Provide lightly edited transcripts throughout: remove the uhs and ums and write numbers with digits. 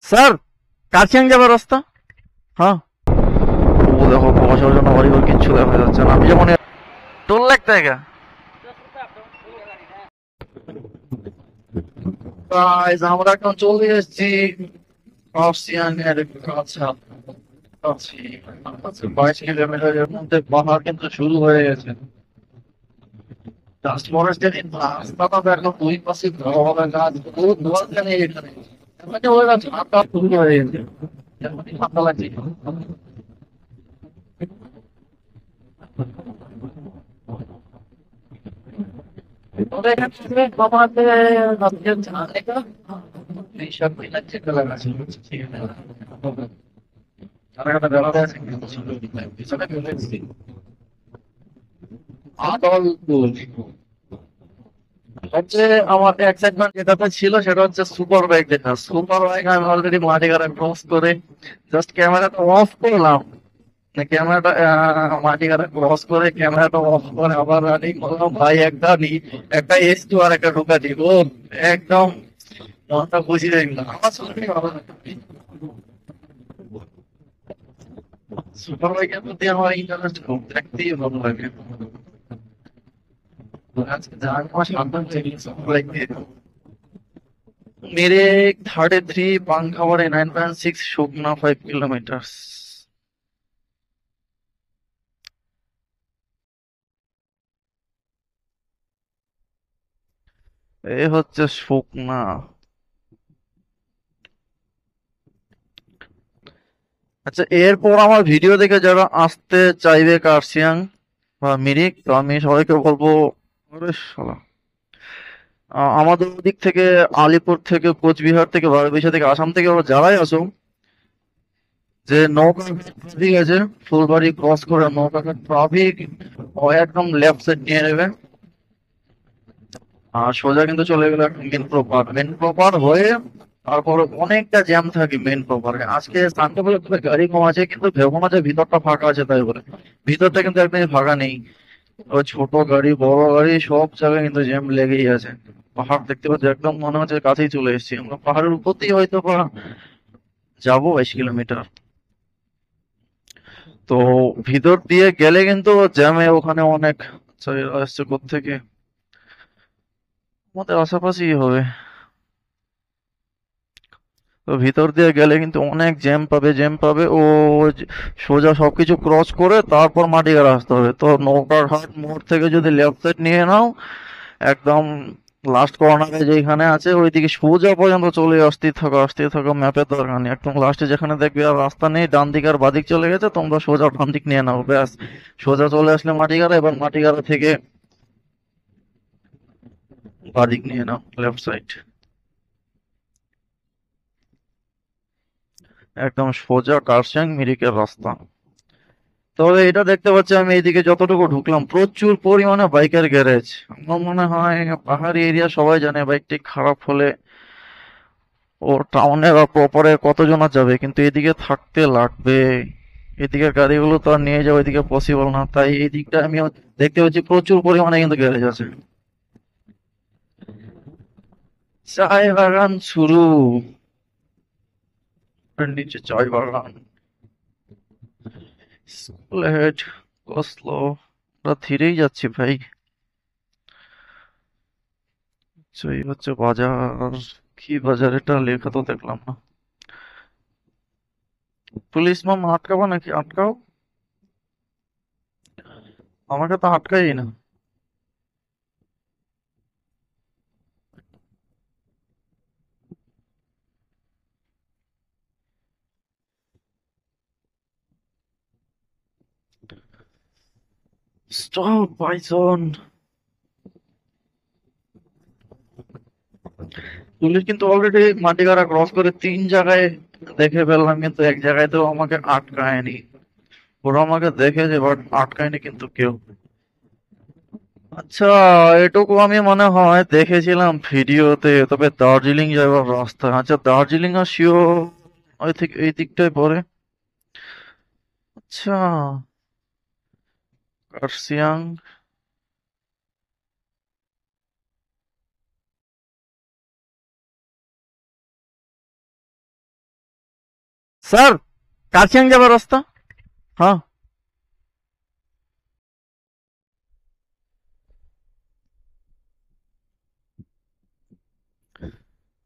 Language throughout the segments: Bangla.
স্যার, কার্শিয়াং যাবার রাস্তা। হ্যাঁ, ও দেখো কুয়াশার জন্য বাড়িঘর কিচ্ছু দেখা যাচ্ছে না। আমি যেমন টোল লাগতে গা গাইস, আমরা এখন চলে এসেছি কার্শিয়াং এর কাছে। আছি 22 কিলোমিটারের মধ্যে পাহাড় কিন্তু শুরু হয়ে গেছে। জাস্ট ফরেস্টের রাস্তাটা দেখো, দুই পাশে বড় গাছ, বহুত দোয়ারখানে এখানে। মানে ওরা ঝাঁকা শুরু হয়ে গেছে, এখনই ঠান্ডা লাগছে। ওরা এখানে থেকে কমাতে ভাবছেন ঝাঁকা এইসব মিলাচ্ছে কলা গাছ ঠিক আছে। তারা একটা বেড়াতে আছে কিন্তু পিছনে ফেলে দিচ্ছি আদল ফুল। হচ্ছে আমার এক্সাইটমেন্ট যেটাতে ছিল সেটা হচ্ছে সুপার বাইক দেখা। সুপার বাইক আমি অলরেডি মাটিগাড়া ক্রস করে জাস্ট ক্যামেরাটা অফ করলাম। ক্যামেরাটা মাটিগাড়া ক্রস করে ক্যামেরাটা অফ করে আবার রানিং করলাম। ভাই একটা এস টু আর একটা ঢুকাটি ও একদম মনটা খুশি হয়ে গেল। আমার সত্যি ভালো লাগে সুপার বাইকের প্রতি আমার ইন্টারেস্ট খুব, দেখতেই ভালো লাগে। আজকে যার আমার সাবধান হয়ে গেছে সুপার বাইক দিয়ে। मेरे 33 পাংখাবাড়ে 9.6 শুকনা 5 কিলোমিটার। এ হচ্ছে শুকনা। আচ্ছা, এরপর আমার ভিডিও দেখে যারা আসতে চাইবে কার্শিয়াং বা মিরিক, তো আমি সবাইকে বলবো, আরে শালা, আমাদের দিক থেকে আলিপুর থেকে কোচবিহার থেকে বারবিশা থেকে আসাম থেকে ওরা যারাই আসো, যে নৌকাঘাট ট্রাফিক আছে, ফুলবাড়ি ক্রস করে নৌকাঘাট ট্রাফিক ও একদম লেফট সাইড নিয়ে নেবে। আর সোজা কিন্তু চলে গেল মেন প্রপার হয়ে। তারপর অনেকটা জ্যাম থাকে মেন প্রপারে। আজকে সানডে বলে তবে গাড়ি কম আছে, কিন্তু ভেবো না যে ভিতরটা ফাঁকা আছে তাই বলে। ভিতরটা কিন্তু একদমই ফাঁকা নেই। ওই ছোট গাড়ি বড় গাড়ি সব জায়গায় কিন্তু জ্যাম লেগেই আছে। পাহাড় দেখতে পাচ্ছি, একদম মনে হচ্ছে কাছেই চলে এসেছি আমরা। পাহাড়ের উপর দিয়ে হয়তো বা যাবো 22 কিলোমিটার। তো ভিতর দিয়ে গেলে কিন্তু জ্যামে ওখানে অনেক। আচ্ছা, এরা আসছে কোত্থেকে? আমাদের আশেপাশেই হবে। তো ভিতর দিয়ে গেলে কিন্তু অনেক জ্যাম পাবে ও সোজা সবকিছু ক্রস করে তারপর মাটিগাড়া আসতে হবে। তো নৌকাঘাট মোড় থেকে যদি লেফট সাইড নিয়ে নাও, একদম লাস্ট কর্নারে যেখানে আছে ওইদিকে সোজা পর্যন্ত চলে আসতেই থাকো, ম্যাপের দরকার নেই। একদম লাস্টে যেখানে দেখবে আর রাস্তা নেই, ডান দিক আর বাদিক চলে গেছে, তোমরা সোজা ডান দিক নিয়ে নাও, ব্যাস। সোজা চলে আসলে মাটিগাড়া, এবার মাটিগাড়া থেকে বাদিক নিয়ে নাও, লেফট সাইড। একদম সোজা কার্শিয়াং মিরিকের রাস্তা। তবে এটা দেখতে পাচ্ছি আমি এইদিকে যতটুকু ঢুকলাম, প্রচুর পরিমাণে বাইকের গ্যারেজ। আমার মনে হয় পাহাড়ি এরিয়া সবাই জানে বাইকটি খারাপ হলে ও টাউনে বা প্রপারে কতজন আর যাবে, কিন্তু এদিকে থাকতে লাগবে। এদিকের গাড়িগুলো তো আর নিয়ে যাওয়া এদিকে পসিবল না, তাই এই দিকটা আমি দেখতে পাচ্ছি প্রচুর পরিমাণে কিন্তু গ্যারেজ আছে। চায় বাগান শুরু, এর নিচে চায় বাগান। স্কুল হেড কসলো, আমরা ধীরেই যাচ্ছি ভাই। আচ্ছা, এই হচ্ছে বাজার। কি বাজার এটা লেখা তো দেখলাম না। পুলিশ মামা আটকাবো নাকি? আটকাও, আমাকে তো আটকাই না। Stop Bizon. পুলিশ কিন্তু অলরেডি মাটিগাড়া ক্রস করে 3 জায়গায় দেখে ফেললাম, কিন্তু এক জায়গায় তো আমাকে আটকায়নি। ওরা আমাকে দেখেছে বাট আটকায়নি কিন্তু কেউ। আচ্ছা, এটুকু আমি মনে হয় দেখেছিলাম ভিডিওতে, তবে দার্জিলিং যাওয়ার রাস্তা। আচ্ছা, দার্জিলিং আর শিওর ওই থেকে এই দিকটায় পড়ে। আচ্ছা, কার্শিয়াং। স্যার, কার্শিয়াং যাবার রাস্তা। হ্যাঁ।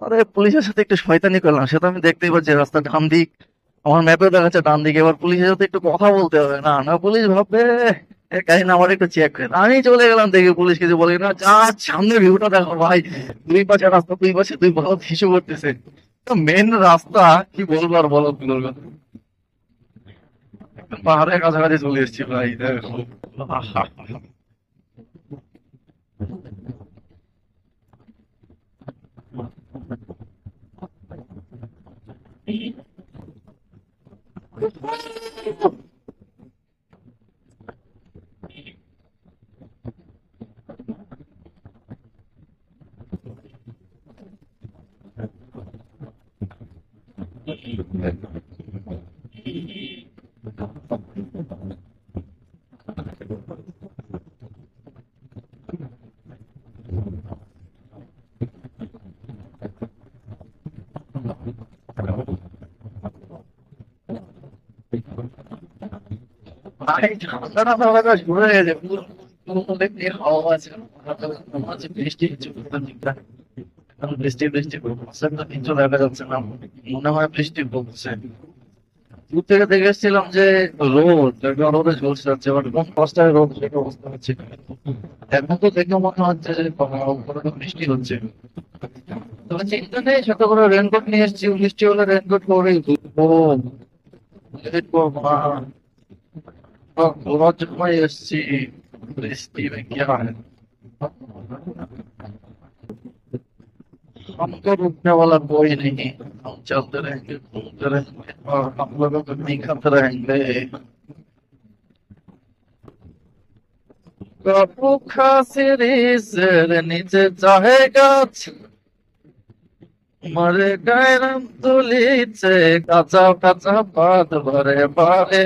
আরে পুলিশের সাথে একটু শয়তানি করলাম, সে তো আমি দেখতেই পাচ্ছি রাস্তা ডান দিক, আমার ম্যাপে দেখাচ্ছে ডান দিকে। এবার পুলিশের সাথে একটু কথা বলতে হবে, না না পুলিশ ভাববে এ কাহিনী আমার একটু চেক করে। আমি চলে গেলাম, দেখি পুলিশ কিছু বলে না, যা সামনে ভিউটা দেখো ভাই, দুই পাশে রাস্তা, দুই পাশে দুই বলদ হিসু করতেছে। মেন রাস্তা কি বলবো আর বলদ গুলোর কথা। একদম পাহাড়ের কাছাকাছি চলে এসেছি ভাই, দেখো। আহা! ভাই ঠান্ডা ঠান্ডা বাতাস ঘুরে গেছে পুরো, পুরো দেখতে হাওয়া আছে। মনে হচ্ছে বৃষ্টি হচ্ছে পুরো দিকটা। এখন বৃষ্টি বৃষ্টি আসামটা কিছু দেখা যাচ্ছে না, মনে হয় বৃষ্টি পড়ছে। দূর থেকে দেখে এসেছিলাম যে রোদ, একটা রোদে ঝলসে যাচ্ছে, বাট কোন পাঁচটায় রোদ সেটা বুঝতে পারছি না। এখন তো দেখে মনে হচ্ছে যে কোনো বৃষ্টি হচ্ছে। তবে চিন্তা নেই, সাথে করে রেনকোট নিয়ে এসেছি, বৃষ্টি হলে রেনকোট পরেই ঘুরবো। লেট করবো না, ঘোরার জন্যই এসেছি। বৃষ্টি কি হয়, हमको रुकने वाला कोई नहीं, हम चलते रहेंगे, घूमते रहेंगे और हम लोगों को दिखाते रहेंगे। कपू खासिर नीचे चाहेगा, मरे गायरम तुलीचे काचा काचा बात भरे बारे।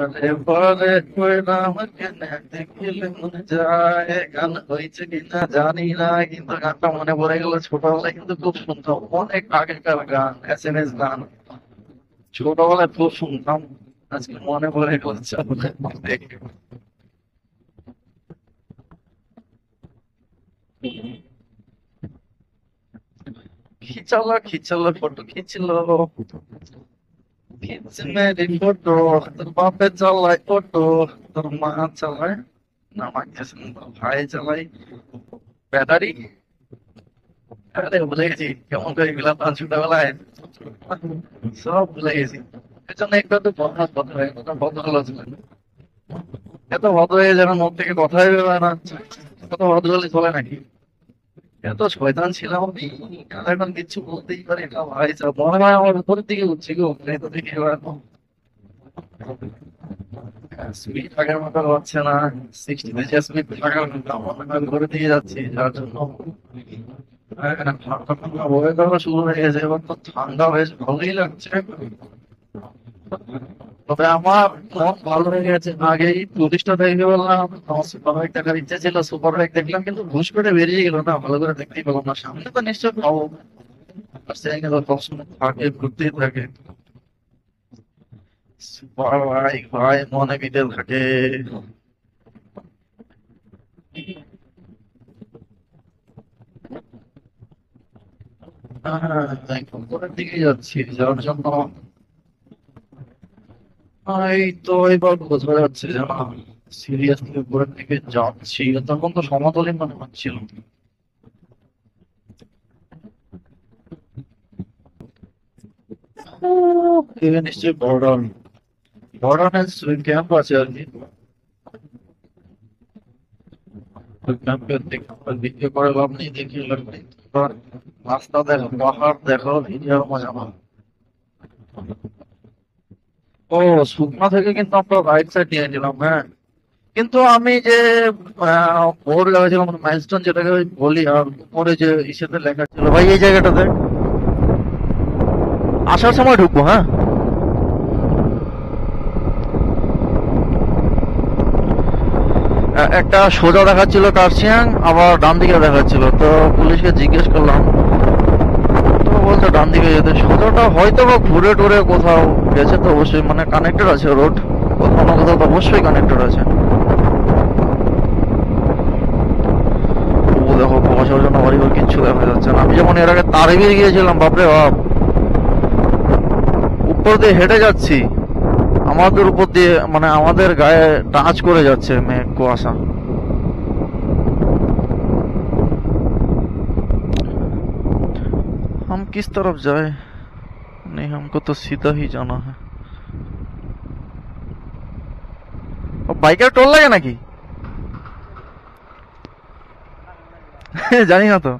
আরে বলে কই না আমাকে না দেখিলে মনে যায়, গান হয়েছে কিনা জানি না, কিন্তু গানটা মনে পড়ে গেল। ছোটবেলায় কিন্তু খুব শুনতাম, অনেক আগেকার গান, এসএমএস গান ছোটবেলায় খুব শুনতাম। আজকে মনে পড়ে গেছে দেখে। খিচালো খিচালো ফটো খিচলো, মেরি ফটো, তোর বাপে চালায় অটো, তোর মা চালায়, না মা গেছে না, তোর ভাই চালায় ব্যাটারি। আরে ভুলে গেছি কেমন করে গেলাম তার ছোটবেলায়, সব ভুলে গেছি। এর জন্য একটু একটু বদমাস কথা হয়ে গেল, ভদ্র হলো ছিলেন। এত ভদ্র হয়ে যেন মুখ থেকে কথাই বেরোয় না, কত ভদ্র হলে চলে নাকি? এত শয়তান ছিলাম আমি, এখন কিচ্ছু বলতেই পারি না ভাই। মনে হয় আমার উপরের দিকে উঠছে গো, তো দেখি এবার স্পিড আগের মতো হচ্ছে না, 60 তে স্পিড থাকার কথা মনে হয় ঘুরে দিয়ে যাচ্ছি, যার জন্য ঠান্ডা ঠান্ডা ওয়েদার শুরু হয়ে গেছে। এবার তো ঠান্ডা হয়েছে, ভালোই লাগছে। তবে আমার মন ভালো হয়ে গেছে, আগেই টুরিস্টটা দেখে বললাম আমার সুপার বাইক দেখার ইচ্ছে ছিল, সুপার বাইক দেখলাম কিন্তু ঘুষ করে বেরিয়ে গেল না, ভালো করে দেখতেই পেলাম না। সামনে তো নিশ্চয় পাবো, আর সে গেল সবসময় থাকে, ঘুরতেই থাকে। সুপার বাইক ভাই মনে বিদে থাকে। উপরের দিকে যাচ্ছি, যার জন্য এই তো এবার বোঝা যাচ্ছে যে না, সিরিয়াসলি উপরের দিকে যাচ্ছি। তখন তো সমতলই মনে হচ্ছিল। নিশ্চয়ই বর্ডার, বর্ডার ক্যাম্প আছে আর কি। ওই ক্যাম্পের দিকে ভিডিও করে লাভ নেই, দেখি রাস্তা দেখো, পাহাড় দেখো, ভিডিও মজা পাবো। ও, সুকমা থেকে কিন্তু আমরা রাইট সাইড নিয়ে নিলাম, হ্যাঁ। কিন্তু আমি যে বোর্ড লাগাইছিলাম মাইলস্টোন যেটাকে বলি, আর উপরে যে ইসেতে লেখা ছিল ভাই, এই জায়গাটাতে আসার সময় ঢুকবো, হ্যাঁ। একটা সোজা দেখাচ্ছিল কার্শিয়াং, আবার ডান দিকে দেখাচ্ছিল। তো পুলিশকে জিজ্ঞেস করলাম, তো বলছে ডান দিকে যেতে। সোজা রাস্তাটা হয়তো বা ঘুরে টুরে কোথাও গেছে, তো অবশ্যই মানে কানেক্টেড আছে রোড, কোথাও না কোথাও তো অবশ্যই কানেক্টেড আছে। ও দেখো কুয়াশার জন্য বাড়িঘর কিচ্ছু দেখা যাচ্ছে না। আমি যেমন এর আগে তারবির গিয়েছিলাম, বাপরে বাপ, উপর দিয়ে হেঁটে যাচ্ছি, আমাদের উপর দিয়ে মানে আমাদের গায়ে টাচ করে যাচ্ছে মেঘ কুয়াশা। हम किस तरफ जाए? नहीं, हमको तो सीधा ही जाना है। বাইকের টোল লাগে নাকি? জানি না তো।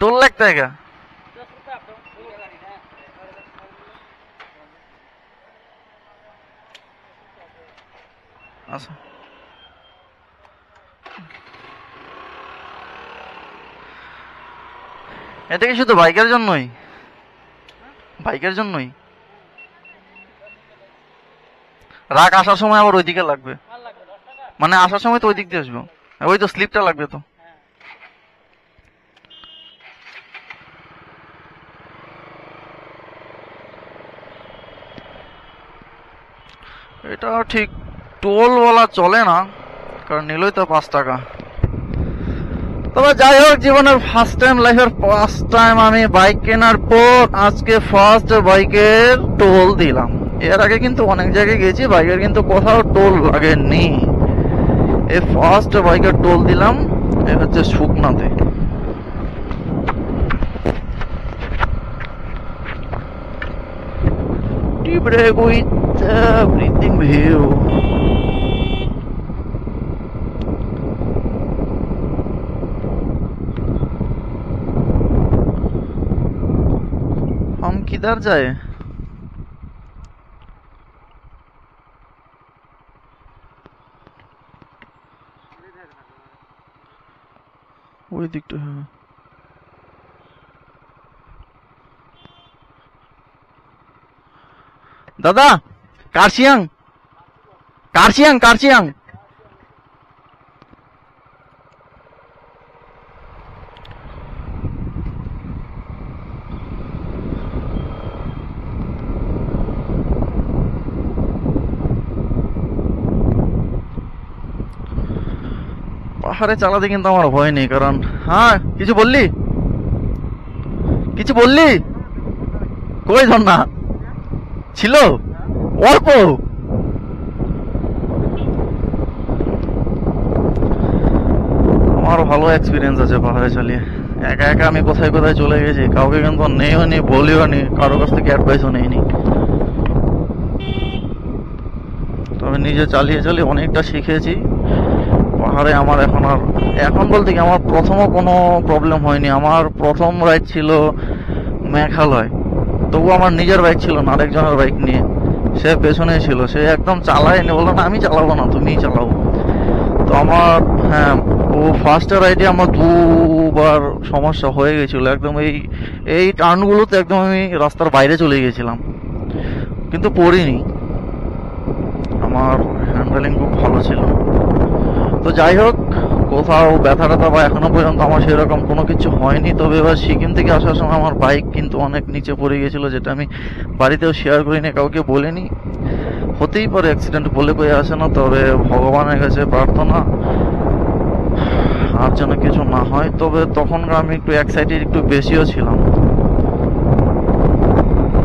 टोल लगता है क्या? अच्छा, এটা কি শুধু বাইকের জন্যই? বাইকের জন্যই? রাগ আসার সময় আবার ওইদিকে লাগবে, মানে আসার সময় তো ওই দিক দিয়ে আসবো, ওই তো স্লিপটা লাগবে তো। এটা ঠিক টোল বলা চলে না, কারণ নিলই তো 5 টাকা। তবে যাই হোক, জীবনের ফার্স্ট টাইম, লাইফের ফার্স্ট টাইম আমি বাইক কেনার পর আজকে ফার্স্ট বাইকের টোল দিলাম। এর আগে কিন্তু অনেক জায়গায় গেছি, বাইকের কিন্তু কোথাও টোল লাগেনি। এই ফার্স্ট বাইকের টোল দিলাম, এ হচ্ছে শুকনাতে। Deep break with breathing view. हम किधर जाए? ওই দিকটা, হ্যাঁ। দাদা, কার্শিয়াং, কার্শিয়াং, কার্শিয়াং। পাহাড়ে চালাতে কিন্তু আমার ভয় নেই, কারণ হ্যাঁ, কিছু বললি, কিছু বললি? কই ঝর্ণা ছিল? অল্প। আমার ভালো এক্সপিরিয়েন্স আছে পাহাড়ে চালিয়ে। একা একা আমি কোথায় কোথায় চলে গেছি, কাউকে কিন্তু নেইও নি, বলিও নি, কারো কাছ থেকে অ্যাডভাইসও নেইনি। তবে নিজে চালিয়ে চালিয়ে অনেকটা শিখেছি। পাহাড়ে আমার এখন বলতে কি, আমার প্রথমও কোনো প্রবলেম হয়নি। আমার প্রথম রাইড ছিল মেঘালয়, তবু আমার নিজের বাইক ছিল না, আরেকজনের বাইক নিয়ে। সে পেছনে ছিল, সে একদম চালায়নি, বললো না আমি চালাবো না, তুমিই চালাও। তো আমার, হ্যাঁ, ও ফার্স্ট রাইডে আমার দুবার সমস্যা হয়ে গেছিল। একদম এই টার্নগুলোতে একদম আমি রাস্তার বাইরে চলে গেছিলাম, কিন্তু পড়িনি। আমার হ্যান্ডেলিং খুব ভালো ছিল। তো যাই হোক, কোথাও ব্যথা ট্যাথা বা এখনো পর্যন্ত আমার সেরকম কোনো কিছু হয়নি। তবে এবার সিকিম থেকে আসার সময় আমার বাইক কিন্তু অনেক নিচে পড়ে গেছিলো, যেটা আমি বাড়িতেও শেয়ার করিনি, কাউকে বলিনি। হতেই পারে, অ্যাক্সিডেন্ট বলে কয়ে আসে না। তবে ভগবানের কাছে প্রার্থনা আর যেন কিছু না হয়। তবে তখনকার আমি একটু এক্সাইটেড, একটু বেশিও ছিলাম।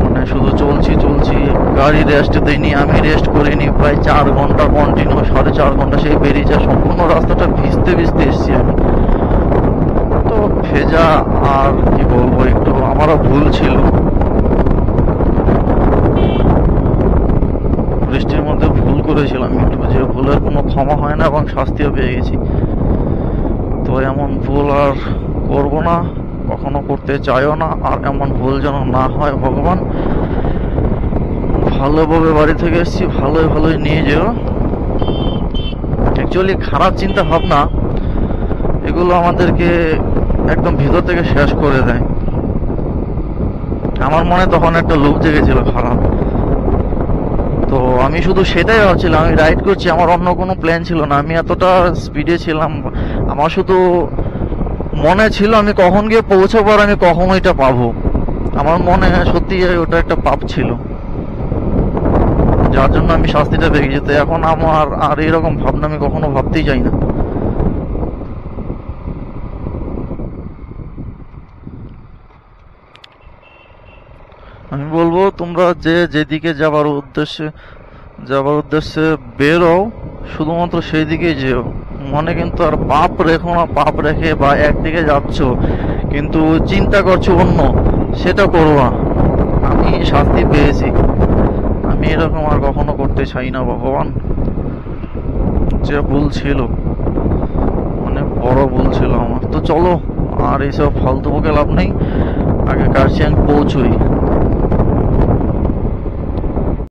মানে শুধু চলছি, গাড়ি রেস্ট দেয়নি, আমি রেস্ট করিনি। প্রায় 4 ঘন্টা কন্টিনিউ, 4.5 ঘন্টা সেই বেরিয়েছে। সম্পূর্ণ রাস্তাটা ভিজতে ভিজতে এসছি আমি। তো ভেজা, আর কি বলবো, একটু আমারও ভুল ছিল। বৃষ্টির মধ্যে ভুল করেছিলাম একটু, যে ভুলের কোনো ক্ষমা হয় না, এবং শাস্তিও পেয়ে গেছি। তো এমন ভুল আর করবো না, কখনো করতে চাইও না। আর এমন ভুল যেন না হয় ভগবান। ভালোভাবে বাড়ি থেকে এসেছি, ভালোই নিয়ে যেও। অ্যাকচুয়ালি খারাপ চিন্তা ভাবনা এগুলো আমাদেরকে একদম ভিতর থেকে শেষ করে দেয়। আমার মনে তখন একটা লোভ জেগেছিল খারাপ। তো আমি শুধু সেটাই ভাবছিলাম, আমি রাইড করছি, আমার অন্য কোনো প্ল্যান ছিল না। আমি এতটা স্পিডে ছিলাম, আমার শুধু মনে ছিল আমি কখন গিয়ে পৌঁছাবো আর আমি কখন ওইটা পাবো। আমার মনে সত্যি ওটা একটা পাপ ছিল, যার জন্য আমি শাস্তিটা পেয়ে যেতে। এখন আমার আর এরকম ভাবনা আমি কখনো ভাবতেই চাই না। আমি বলবো তোমরা যে যেদিকে যাবার উদ্দেশ্যে বেরো, শুধুমাত্র সেই দিকেই যেও। মনে কিন্তু আর পাপ রেখো না। পাপ রেখে বা একদিকে যাচ্ছ কিন্তু চিন্তা করছো অন্য, সেটা করো না। আমি শাস্তি পেয়েছি, আমি এরকম আর কখনো করতে চাই না। ভগবান, যে ভুল ছিল, অনেক বড় ভুল ছিল আমার। তো চলো, আর এইসব ফালতু বকে লাভ নেই, আগে কার্শিয়াং পৌঁছই।